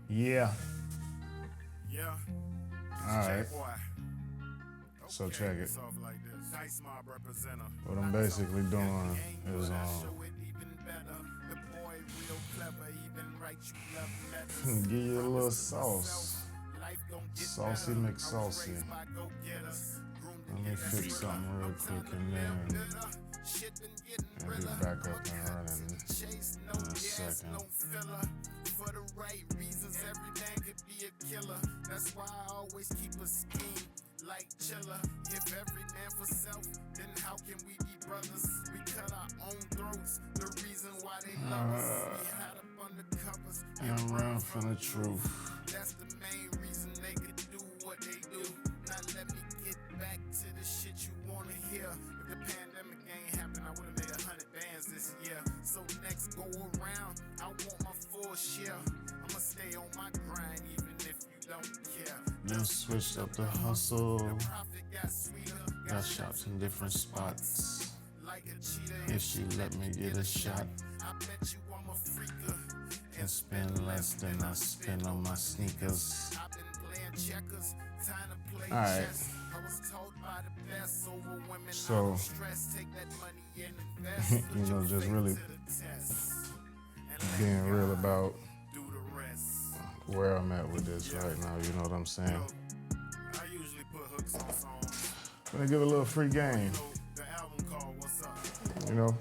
Yeah. Yeah. All right. Boy. So check it. It's off like this. Nice mob representative. What I'm basically doing is Show it even better. The boy real clever, even right you love give letters. you a little Promise to sauce. myself, life gon' get Saucy better. I was McSaucy. raised by go-getters. Groomed to Let me get fix realer. something real No time quick to and live then bitter. Shit been getting I'll be realer. back No up and caps, running chase, no in a gas, no second. filler. For the right reasons, every man could be a killer. That's why I always keep a scheme like chiller. If every man for self, then how can we be brothers? We cut our own throats. The reason why they love us, we had up under covers And run from the truth. That's the main reason they could do what they do. Now let me get back to the shit you wanna hear. If the pandemic ain't happened, I would've made 100 bands this year. So next go around, I want my full share. I'ma stay on my grind even if you don't care. Then switched up the hustle. Profit got sweeter, Got shops in different spots. like a cheetah. If she let me get a shot I bet you I'm a freaker. and spend less than I spend on my sneakers. I've been playing checkers, time to play All right. chess. I was told by the best over women. So, I don't stress, take that money and invest. Put you know, your just faith really to the test. And let being real God about do the rest. where I'm at with this right now. You know what I'm saying? I usually put hooks on songs. Gonna give a little free game. The album called What's Up? You know,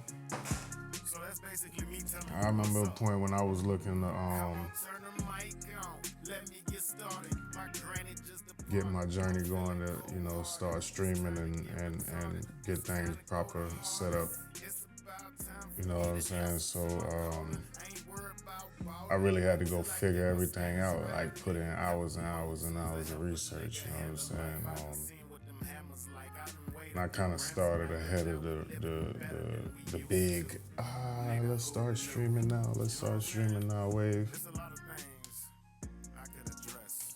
So that's basically me telling you I remember what's a up. point when I was looking to Turn the mic on. Let me get started. My granny just get my journey going to, you know, start streaming and get things proper set up. It's about time. You know what I'm saying? So I really had to go figure everything out, like put in hours and hours and hours of research. You know what I'm saying? And I kind of started ahead of the big let's start streaming now. Let's start streaming now wave. There's a lot of things I could address.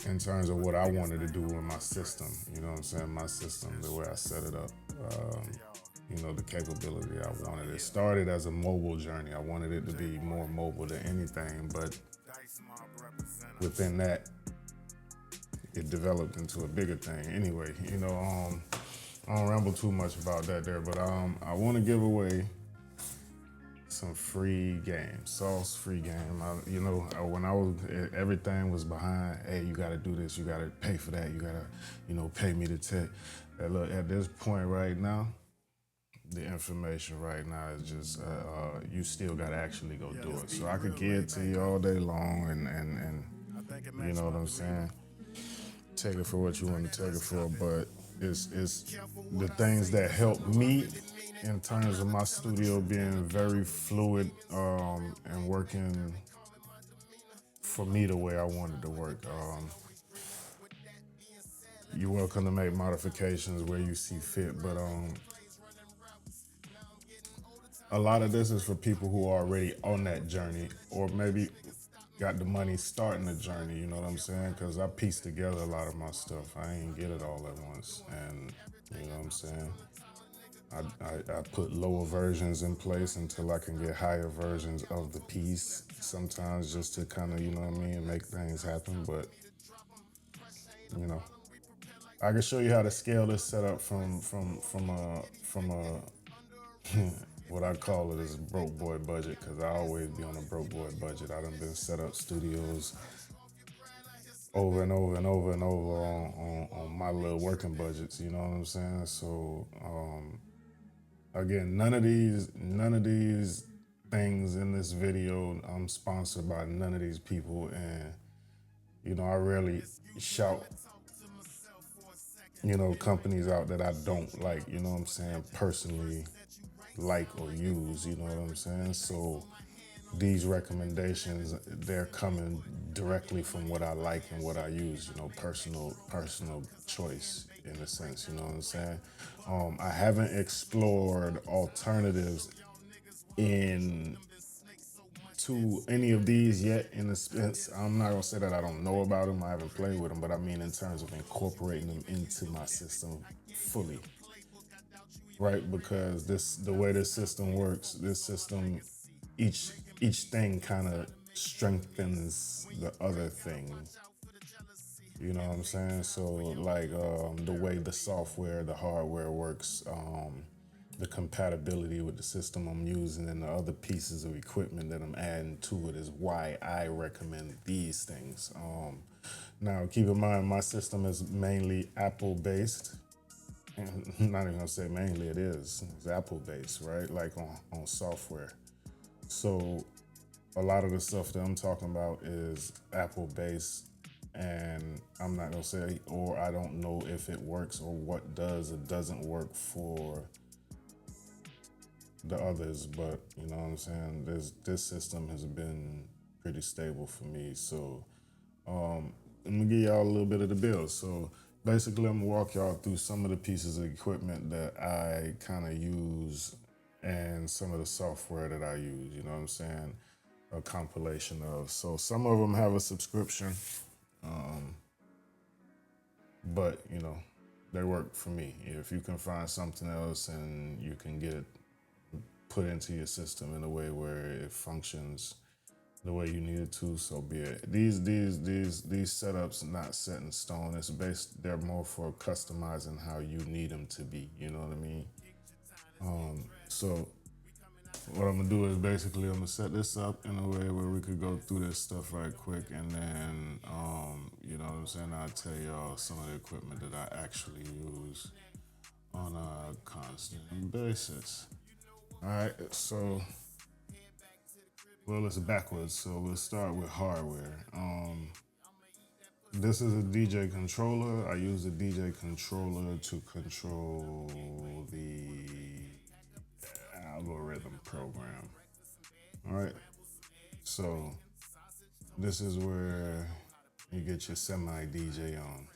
In terms of what I wanted to do with my system. You know what I'm saying? My system, the way I set it up. You know, the capability I wanted. It started as a mobile journey. I wanted it to be more mobile than anything, but Dice Mob representative. within that, it developed into a bigger thing. Anyway, you know, I don't ramble too much about that there, but I want to give away some free game, sauce free game. You know, when I was, everything was behind, hey, you got to do this, you got to pay for that, you got to, you know, pay me to take. Look, at this point right now, the information right now is just, you still got to actually go do it. So I could give it to you all day long and you know what I'm saying? Take it for what you want to take it for, but it's the things that help me in terms of my studio being very fluid and working for me the way I wanted to work. You're welcome to make modifications where you see fit, but a lot of this is for people who are already on that journey or maybe got the money starting the journey, you know what I'm saying? Because I pieced together a lot of my stuff. I ain't get it all at once, and you know what I'm saying? I put lower versions in place until I can get higher versions of the piece sometimes just to kind of, you know what I mean, make things happen, but you know. I can show you how to scale this setup from a what I call it is a broke boy budget, because I always be on a broke boy budget. I done been set up studios over and over and over and over on my little working budgets, you know what I'm saying? So again, none of these things in this video, I'm sponsored by none of these people, and you know, I rarely shout, you know, companies out that I don't like, you know what I'm saying, personally like or use, you know what I'm saying? So these recommendations, they're coming directly from what I like and what I use, you know, personal choice in a sense, you know what I'm saying? I haven't explored alternatives in to any of these yet in the sense, I'm not gonna say that I don't know about them, I haven't played with them, but I mean in terms of incorporating them into my system fully. Right, because the way this system works, this system, each thing kind of strengthens the other thing. You know what I'm saying? So like the way the software, the hardware works, the compatibility with the system I'm using and the other pieces of equipment that I'm adding to it is why I recommend these things. Now keep in mind my system is mainly Apple based. I'm not even gonna say mainly, it is. It's Apple based, right? Like on software. So a lot of the stuff that I'm talking about is Apple based, and I'm not gonna say, or I don't know if it works or what does or doesn't work for the others, but you know what I'm saying? This system has been pretty stable for me. So I'm gonna give y'all a little bit of the build. So basically I'm gonna walk y'all through some of the pieces of equipment that I kind of use and some of the software that I use, you know what I'm saying? A compilation of. So some of them have a subscription, but you know, they work for me. If you can find something else and you can get it put into your system in a way where it functions the way you need it to, so be it. These setups not set in stone. It's based. They're more for customizing how you need them to be. You know what I mean? So what I'm gonna do is basically I'm gonna set this up in a way where we could go through this stuff right quick, and then you know what I'm saying, I'll tell y'all some of the equipment that I actually use on a constant basis. All right, so well, it's backwards. So we'll start with hardware. This is a DJ controller. I use the DJ controller to control the algorithm program. All right. So this is where you get your semi DJ on.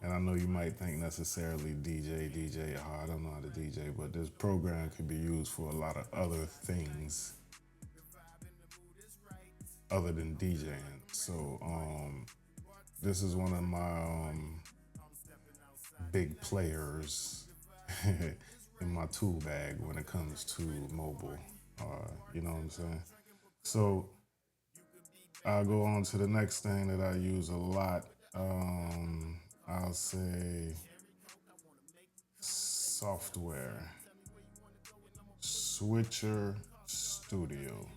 And I know you might think necessarily DJ, oh, I don't know how to DJ, but this program could be used for a lot of other things other than DJing. So this is one of my big players in my tool bag when it comes to mobile. You know what I'm saying? So I'll go on to the next thing that I use a lot. I'll say software. Switcher Studio.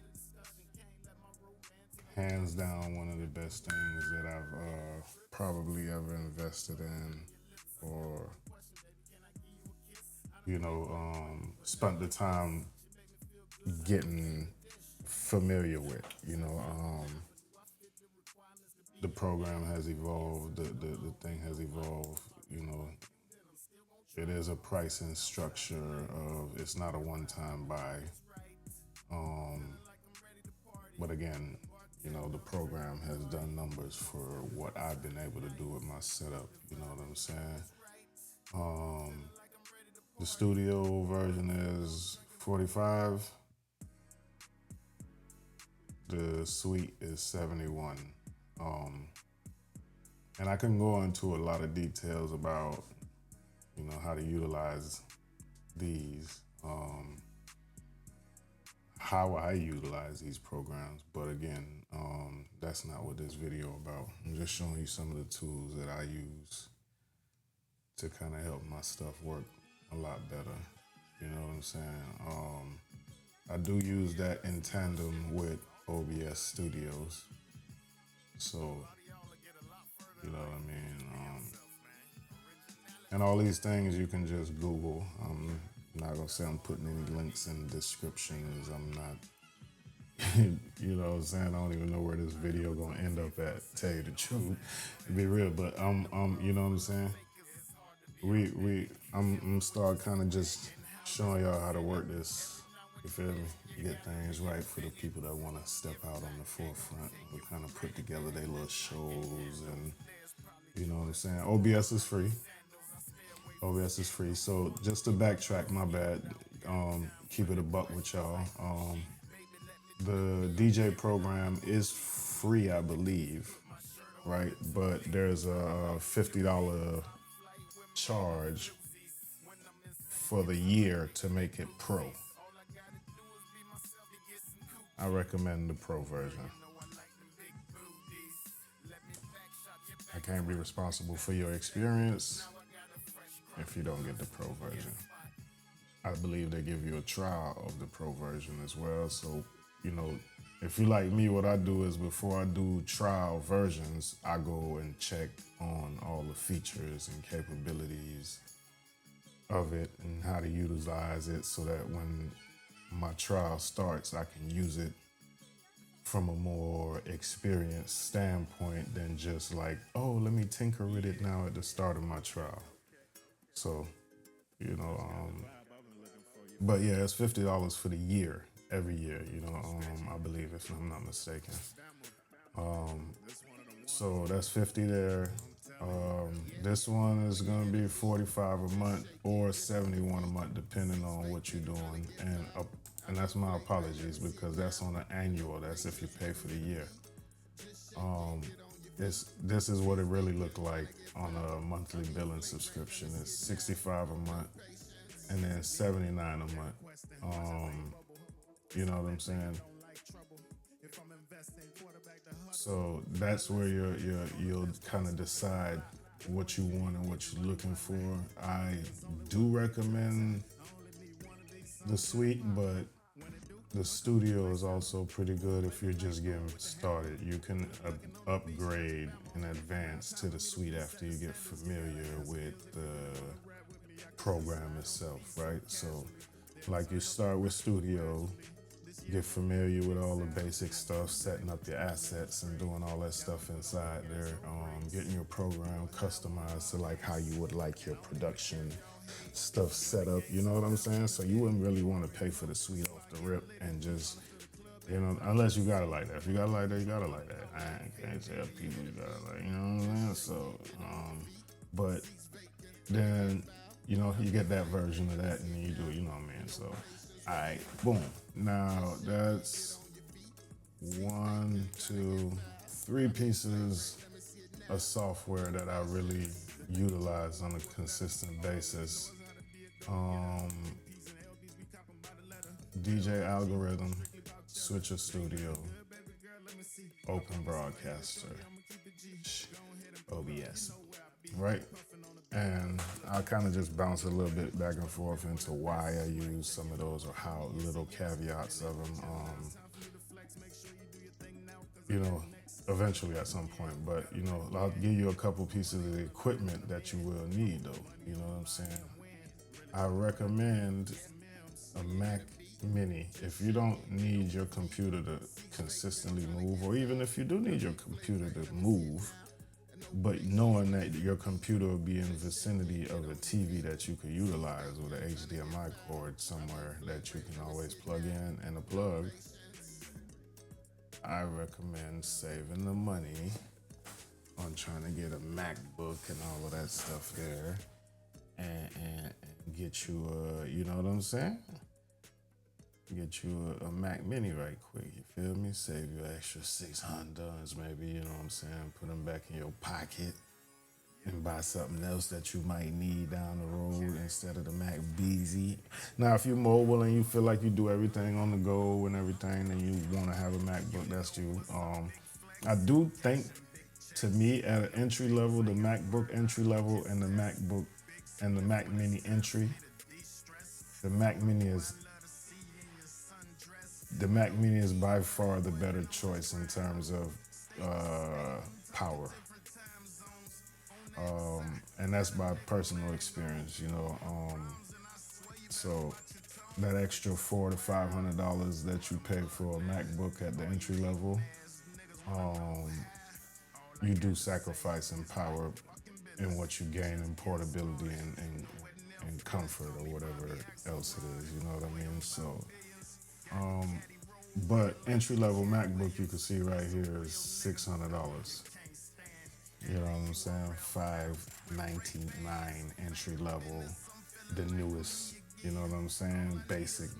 Hands down, one of the best things that I've probably ever invested in, or you know, spent the time getting familiar with. You know, the program has evolved, the thing has evolved. You know, it is a pricing structure of, it's not a one-time buy. But again, you know, the program has done numbers for what I've been able to do with my setup. You know what I'm saying? The studio version is 45. The suite is 71. And I can go into a lot of details about, you know, how to utilize these, how I utilize these programs. But again, that's not what this video about. I'm just showing you some of the tools that I use to kind of help my stuff work a lot better. You know what I'm saying? I do use that in tandem with OBS Studios. So, you know what I mean? And all these things you can just Google. I'm not gonna say I'm putting any links in the descriptions. I'm not, you know what I'm saying? I don't even know where this video gonna end up at, tell you the truth, to be real. But you know what I'm saying? I'm start kind of just showing y'all how to work this. You feel me? Get things right for the people that want to step out on the forefront. We kind of put together their little shows, and you know what I'm saying? OBS is free. OBS is free. So just to backtrack, my bad. Keep it a buck with y'all. The DJ program is free, I believe, right? But there's a $50 charge for the year to make it pro. I recommend the Pro version. I can't be responsible for your experience if you don't get the Pro version. I believe they give you a trial of the Pro version as well. So, you know, if you like me, what I do is before I do trial versions, I go and check on all the features and capabilities of it and how to utilize it so that when my trial starts, I can use it from a more experienced standpoint than just like, oh, let me tinker with it now at the start of my trial. So, you know, but yeah, it's $50 for the year, every year, you know, I believe, if I'm not mistaken. So that's 50 there. This one is gonna be 45 a month or 71 a month, depending on what you're doing. And that's my apologies because that's on an annual. That's if you pay for the year. This is what it really looked like on a monthly billing subscription. It's 65 a month and then 79 a month. You know what I'm saying? So that's where you'll kind of decide what you want and what you're looking for. I do recommend the suite, but the studio is also pretty good if you're just getting started. You can upgrade and advance to the suite after you get familiar with the program itself, right? So, like you start with studio, get familiar with all the basic stuff, setting up your assets and doing all that stuff inside there, getting your program customized to like how you would like your production stuff set up, you know what I'm saying? So you wouldn't really want to pay for the suite off the rip and just, you know, unless you got it like that. If you got it like that, you got it like that. I can't tell people you got it like, you know what I'm saying? So, but then, you know, you get that version of that and then you do it, you know what I mean? So, all right, boom. Now that's 1, 2, 3 pieces of software that I really utilize on a consistent basis. DJ Algorithm, Switcher Studio, Open Broadcaster, OBS, right? And I kind of just bounce a little bit back and forth into why I use some of those or how little caveats of them, you know, eventually at some point. But, you know, I'll give you a couple pieces of the equipment that you will need, though. You know what I'm saying? I recommend a Mac Mini. If you don't need your computer to consistently move, or even if you do need your computer to move, but knowing that your computer will be in the vicinity of a TV that you could utilize with an HDMI cord somewhere that you can always plug in and a plug, I recommend saving the money on trying to get a MacBook and all of that stuff there and get you a, you know what I'm saying? Get you a Mac Mini right quick, you feel me? Save you an extra $600 maybe, you know what I'm saying? Put them back in your pocket and buy something else that you might need down the road instead of the Mac BZ. Now, if you're mobile and you feel like you do everything on the go and everything and you want to have a MacBook, that's you. I do think, to me, at an entry level, the MacBook entry level and the MacBook and the Mac Mini entry, the Mac Mini is by far the better choice in terms of power. And that's by personal experience, you know. So that extra $400 to $500 that you pay for a MacBook at the entry level, you do sacrifice in power in what you gain in portability and comfort or whatever else it is, you know what I mean? So, but entry level MacBook you can see right here is $600. You know what I'm saying? $599 entry level, the newest. You know what I'm saying? Basic,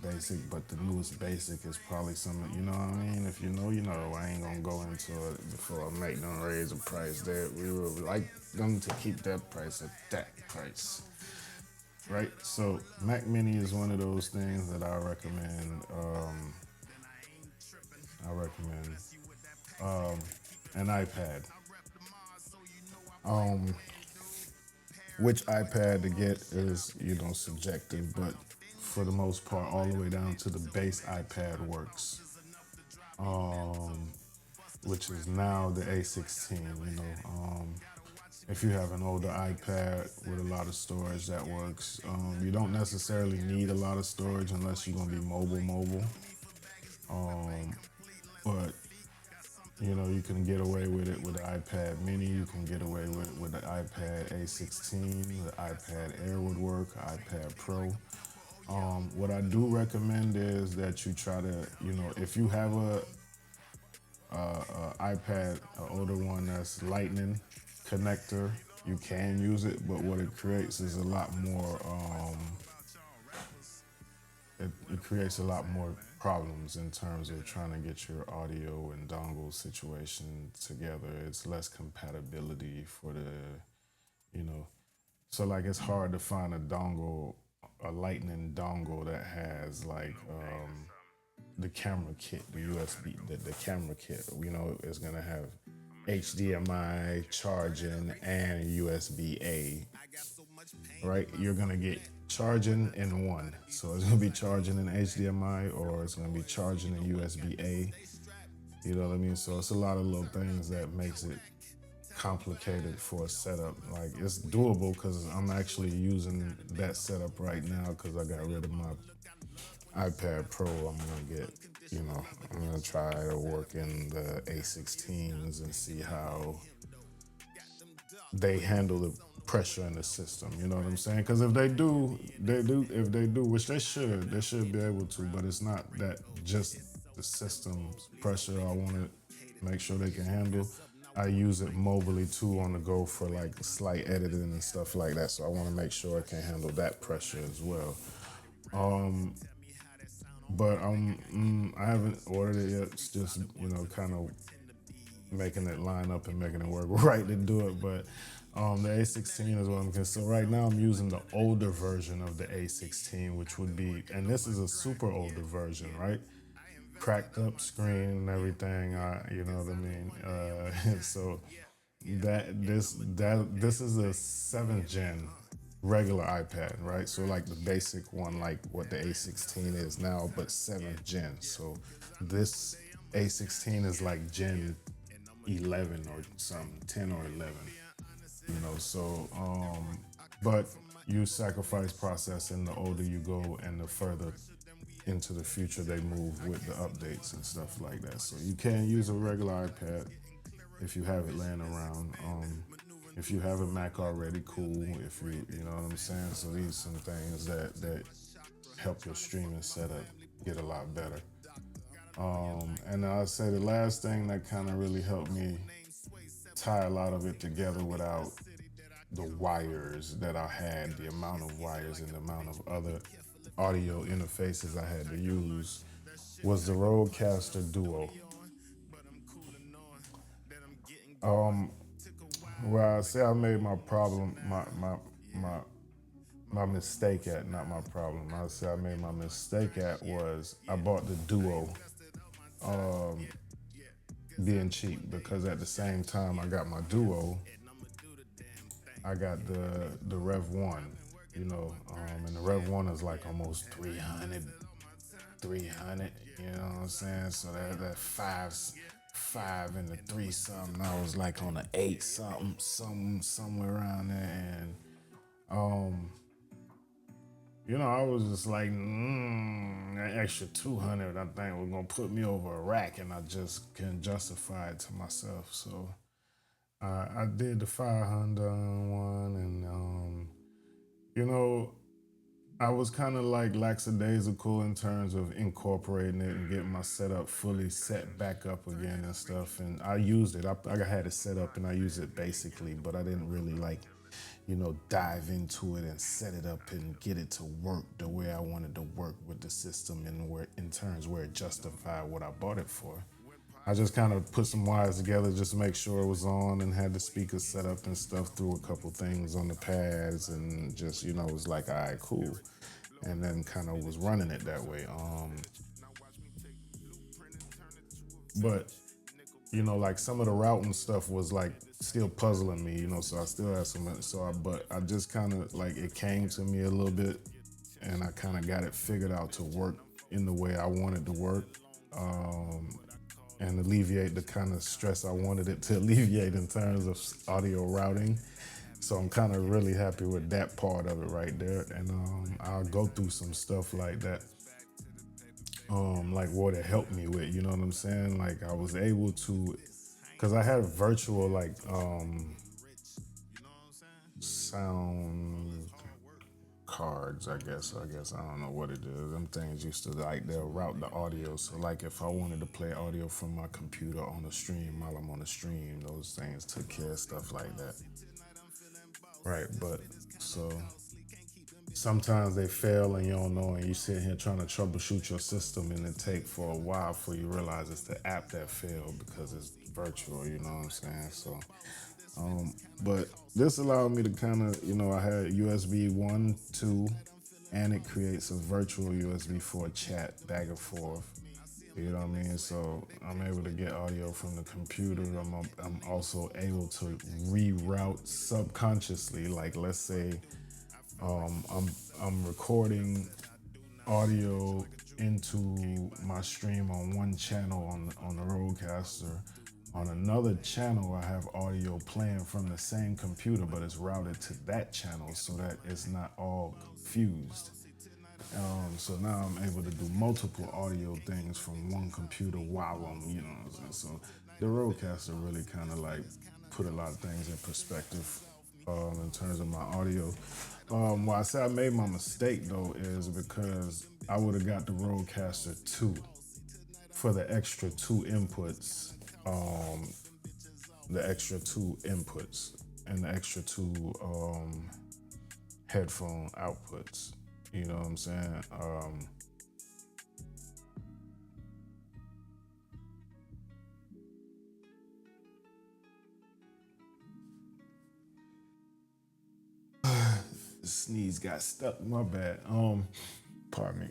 but the newest basic is probably something, you know what I mean? If you know, you know. I ain't gonna go into it before I make them raise the price. There, we would like them to keep that price at that price, right? So Mac Mini is one of those things that I recommend. I recommend an iPad. Um, which iPad to get is, subjective, but for the most part, all the way down to the base iPad works, um, which is now the A16. If you have an older iPad with a lot of storage, that works. You don't necessarily need a lot of storage unless you're gonna be mobile. But you can get away with it with the iPad Mini. You can get away with it with the iPad A16. The iPad Air would work. iPad Pro. What I do recommend is that you try to, if you have a iPad, an older one that's Lightning connector, you can use it. But what it creates is a lot more. It creates a lot more problems in terms of trying to get your audio and dongle situation together. It's less compatibility for so like it's hard to find a lightning dongle that has like the camera kit, the USB, the camera kit, is gonna have HDMI charging and USB-A, right? You're gonna get charging in one. So it's gonna be charging in HDMI or it's gonna be charging in USB-A. You know what I mean? So it's a lot of little things that makes it complicated for a setup. Like it's doable because I'm actually using that setup right now because I got rid of my iPad Pro. I'm gonna try to work in the A16s and see how they handle the pressure in the system. You know what I'm saying? Because if they do, which they should be able to. But it's not that just the system's pressure. I want to make sure they can handle. I use it mobily too on the go for like slight editing and stuff like that. So I want to make sure I can handle that pressure as well. But I haven't ordered it yet. It's just kind of making it line up and making it work right to do it. But the A16 is what I'm getting. So right now I'm using the older version of the A16, which would be, and this is a super older version, right? Cracked up screen and everything. You know what I mean? So this is a 7th gen regular iPad, right? So like the basic one, like what the A16 is now, but 7th gen. So this A16 is like Gen 11 or something, 10 or 11. But you sacrifice processing the older you go and the further into the future they move with the updates and stuff like that. So you can use a regular iPad if you have it laying around. If you have a Mac already, cool. If you know what I'm saying. So these are some things that help your streaming setup get a lot better. And I'd say the last thing that kind of really helped me tie a lot of it together without the wires that I had, the amount of wires and the amount of other audio interfaces I had to use, was the Rodecaster Duo. Where I say I made my problem, my mistake at, not my problem. I say I made my mistake at was I bought the Duo being cheap, because at the same time I got my Duo, I got the Rev 1, and the Rev 1 is like almost 300, you know what I'm saying? So that five and the 3 something, I was like on the 8 something, somewhere around there. And I was just like, that extra 200, I think was gonna put me over a rack, and I just couldn't justify it to myself. So I did the 500 one, and I was kind of like lackadaisical in terms of incorporating it and getting my setup fully set back up again and stuff. And I used it. I had it set up and I used it basically, but I didn't really dive into it and set it up and get it to work the way I wanted to work with the system, and in terms where it justified what I bought it for. I just kind of put some wires together just to make sure it was on, and had the speakers set up and stuff, through a couple things on the pads, and just, was like, all right, cool. And then kind of was running it that way. but you know, like some of the routing stuff was like still puzzling me, you know, so I still had some, but I just kind of like it came to me a little bit and I kind of got it figured out to work in the way I wanted to work and alleviate the kind of stress I wanted it to alleviate in terms of audio routing. So I'm kind of really happy with that part of it right there. And I'll go through some stuff like that like what it helped me with, you know what I'm saying? Like I was able to, cause I had virtual like sound cards, I guess I don't know what it is. Them things used to like they'll route the audio. So like if I wanted to play audio from my computer on the stream while I'm on the stream, those things took care of stuff like that. Right, but so sometimes they fail and you don't know, and you sit here trying to troubleshoot your system, and it take for a while before you realize it's the app that failed because it's virtual. You know what I'm saying? So, but this allowed me to kind of, you know, I had USB 1, 2, and it creates a virtual USB for a chat back and forth. You know what I mean? So I'm able to get audio from the computer. I'm also able to reroute subconsciously. Like let's say I'm recording audio into my stream on one channel on the Rodecaster. On another channel, I have audio playing from the same computer, but it's routed to that channel so that it's not all confused. So now I'm able to do multiple audio things from one computer while I'm, you know what I'm saying? So the Rodecaster really kind of like put a lot of things in perspective in terms of my audio. Why I say I made my mistake though is because I would have got the Rodecaster 2 for the extra two inputs, the extra two inputs and the extra two headphone outputs. You know what I'm saying? Sneeze got stuck. My bad. Pardon me.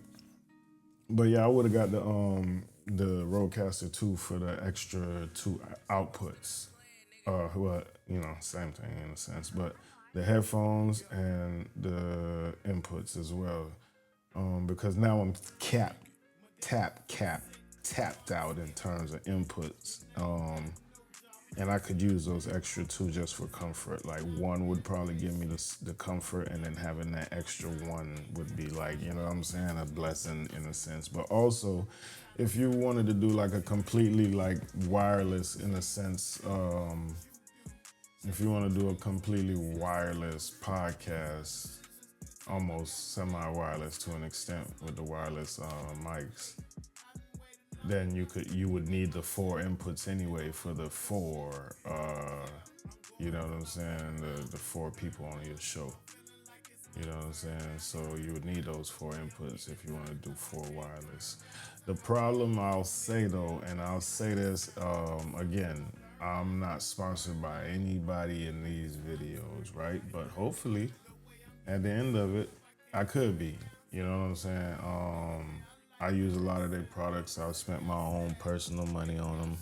But yeah, I would have got the Rodecaster 2 for the extra two outputs. Well, you know, same thing in a sense, but the headphones and the inputs as well. Because now I'm tapped out in terms of inputs. And I could use those extra two just for comfort. Like one would probably give me the comfort, and then having that extra one would be like, you know what I'm saying, a blessing in a sense. But also, if you wanted to do like a completely like wireless in a sense, if you want to do a completely wireless podcast, almost semi-wireless to an extent with the wireless mics, then you would need the four inputs anyway for the four, you know what I'm saying, the four people on your show. You know what I'm saying? So you would need those four inputs if you want to do four wireless. The problem I'll say though, and I'll say this again, I'm not sponsored by anybody in these videos, right? But hopefully at the end of it, I could be. You know what I'm saying? I use a lot of their products. I've spent my own personal money on them.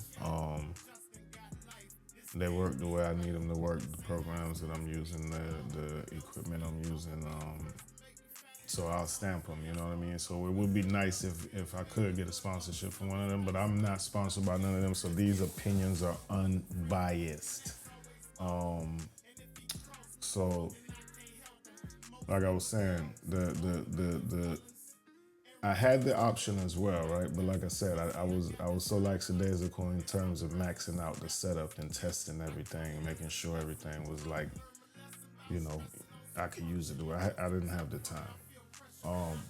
They work the way I need them to work. The programs that I'm using, the equipment I'm using. So I'll stamp them. You know what I mean? So it would be nice if I could get a sponsorship from one of them, but I'm not sponsored by none of them. So these opinions are unbiased. So like I was saying, the I had the option as well, right? But like I said, I was so lackadaisical in terms of maxing out the setup and testing everything, and making sure everything was like, you know, I could use it. I didn't have the time.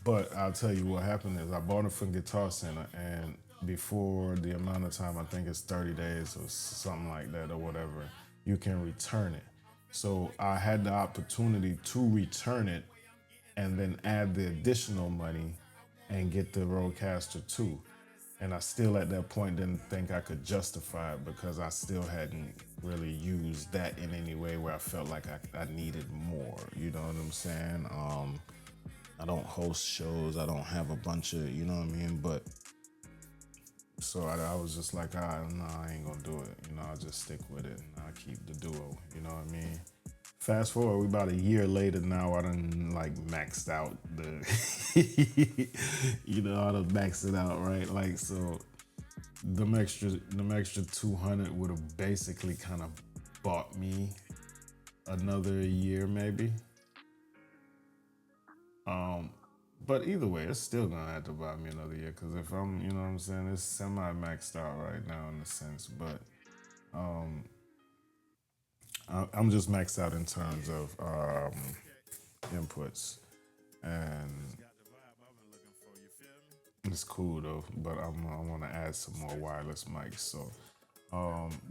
But I'll tell you what happened is I bought it from Guitar Center, and before the amount of time, I think it's 30 days or something like that or whatever, you can return it. So I had the opportunity to return it and then add the additional money and get the Rodecaster 2. And I still at that point didn't think I could justify it because I still hadn't really used that in any way where I felt like I needed more. You know what I'm saying? I don't host shows. I don't have a bunch of, you know what I mean? But So I was just like, no, I ain't gonna do it. You know, I'll just stick with it and I'll keep the duo. You know what I mean? Fast forward, we about a year later now. I done like maxed out the, you know, I done maxed it out, right? Like so, them extra 200 would have basically kind of bought me another year, maybe. But either way, it's still gonna have to buy me another year because if I'm, you know what I'm saying, it's semi maxed out right now in a sense, but I'm just maxed out in terms of inputs, and it's cool though. But I want to add some more wireless mics. So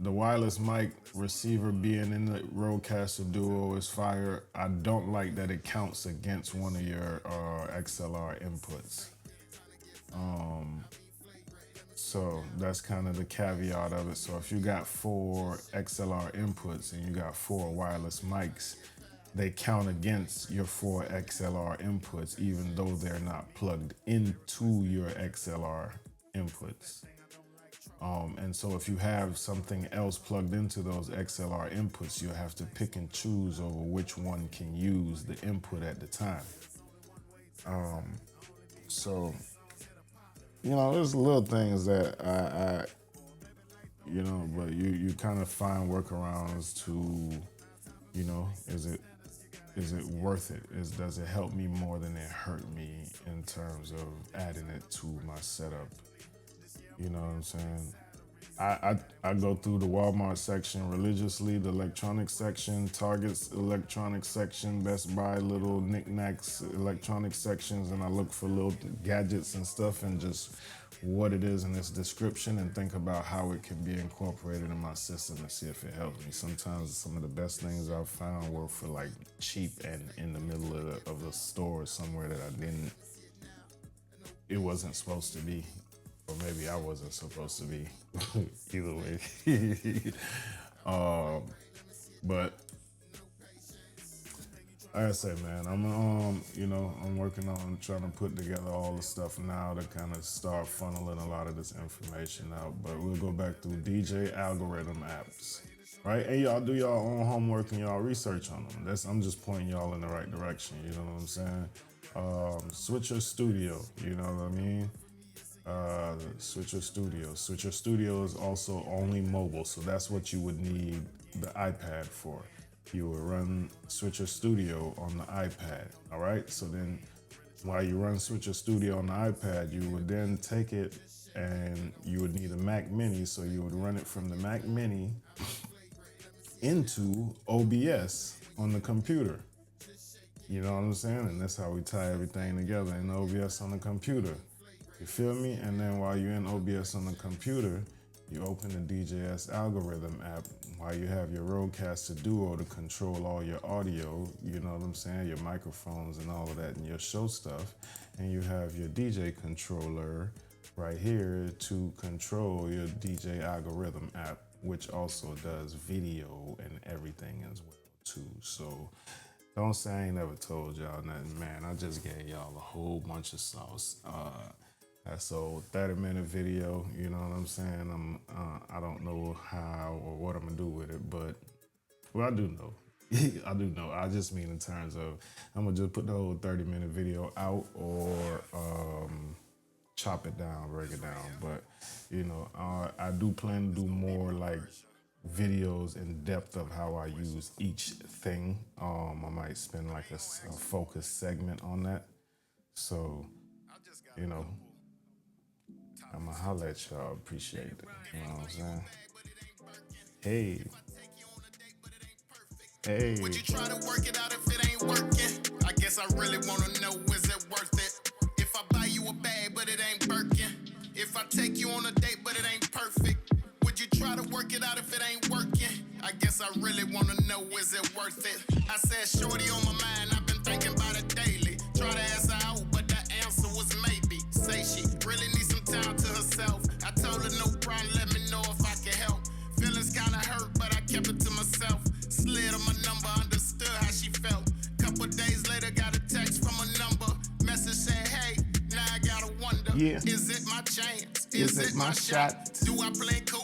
the wireless mic receiver being in the Rodecaster Duo is fire. I don't like that it counts against one of your XLR inputs. So that's kind of the caveat of it. So if you got 4 XLR inputs and you got 4 wireless mics, they count against your 4 XLR inputs, even though they're not plugged into your XLR inputs. And so if you have something else plugged into those XLR inputs, you have to pick and choose over which one can use the input at the time. So, you know, there's little things that I you know, but you kind of find workarounds to, you know, is it worth it? Does it help me more than it hurt me in terms of adding it to my setup? You know what I'm saying? I go through the Walmart section religiously, the electronics section, Target's electronics section, Best Buy little knickknacks electronics sections, and I look for little gadgets and stuff and just what it is in its description and think about how it can be incorporated in my system and see if it helps me. Sometimes some of the best things I've found were for like cheap and in the middle of the store somewhere that it wasn't supposed to be. Or maybe I wasn't supposed to be. Either way. But like I say, man, I'm working on trying to put together all the stuff now to kind of start funneling a lot of this information out. But we'll go back through DJ algorithm apps, right? And y'all do y'all own homework and y'all research on them. I'm just pointing y'all in the right direction. You know what I'm saying? Switcher Studio. You know what I mean? Switcher Studio. Switcher Studio is also only mobile, so that's what you would need the iPad for. You would run Switcher Studio on the iPad, all right? So then while you run Switcher Studio on the iPad, you would then take it and you would need a Mac Mini, so you would run it from the Mac Mini into OBS on the computer. You know what I'm saying? And that's how we tie everything together in OBS on the computer. You feel me? And then while you're in OBS on the computer, you open the DJS algorithm app while you have your Rodecaster Duo to control all your audio, you know what I'm saying, your microphones and all of that and your show stuff. And you have your DJ controller right here to control your DJ algorithm app, which also does video and everything as well too. So don't say I ain't never told y'all nothing, man. I just gave y'all a whole bunch of sauce. That's a 30-minute video, you know what I'm saying? I don't know how or what I'm gonna do with it, but well, I do know. I do know. I just mean in terms of I'm gonna just put the whole 30-minute video out or chop it down, break it down. But you know, I do plan to do more like videos in depth of how I use each thing. I might spend like a focus segment on that. So, you know, I'ma holla at y'all, appreciate it. You know what I'm saying? Hey. Hey. Would you try to work it out if it ain't working? I guess I really wanna know, is it worth it? If I buy you a bag, but it ain't Birkin. If I take you on a date, but it ain't perfect. Would you try to work it out if it ain't working? I guess I really wanna know, is it worth it? I said, shorty on my mind, I've been thinking about it daily. Try to ask her out, but the answer was maybe. Say she really needs some time to herself. I told her no problem, let me know if I can help. Feelings kinda hurt, but I kept it to myself. Slid on my number, understood how she felt. Couple days later, got a text from a number. Message said, hey, now I gotta wonder. Yeah. Is it my chance? Is it my shot? Do I play cool